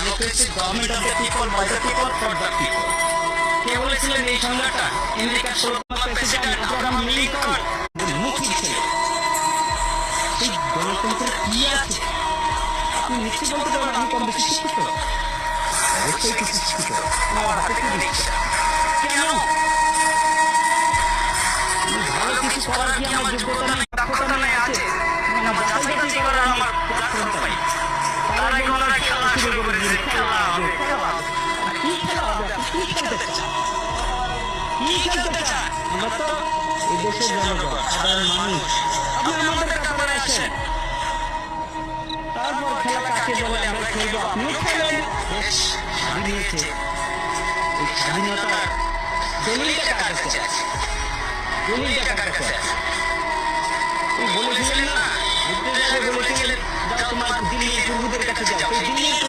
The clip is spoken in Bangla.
Democracy government of the people by the people for the people. কে বলেছিলেন এই সংজ্ঞাটা? আমেরিকার 16তম প্রেসিডেন্ট আব্রাহাম লিঙ্কন। মুখী ছিল। এই গণতন্ত্রের কি আছে? আপনি নিশ্চয় বলতে পারবেন আমি কম বেশি শিক্ষিত। অবশ্যই কিছু শিক্ষিত, আমার হাতে কি দিচ্ছে? কেন? ভালো কিছু করার কি আমার যোগ্যতা নেই, দক্ষতা নেই আছে? না, যাচাই বাছাই করার আমার প্ল্যাটফর্ম পাই। তার আগে ওনারা খেলা শুরু করে দিলেন, খেলা হবে, খেলা হবে। কি খেলা হবে? আপনি কি খেলতে চান? কি খেলতে চান? আমরা তো এই দেশের জনগণ, সাধারণ মানুষ। আপনি আমাদের কাছে আসেন, তারপর খেলা কাকে বলে আমরা খেলবো, আপনিও খেলেন। দেশ স্বাধীন হয়েছে, এই স্বাধীনতার দলিলটা কার কাছে আছে? দলিলটা কার কাছে আছে? বলেছিলেন না, ঘুরতে যাবে বলেছিলেন, যাও তোমার দিল্লির পূর্বদের কাছে যাও।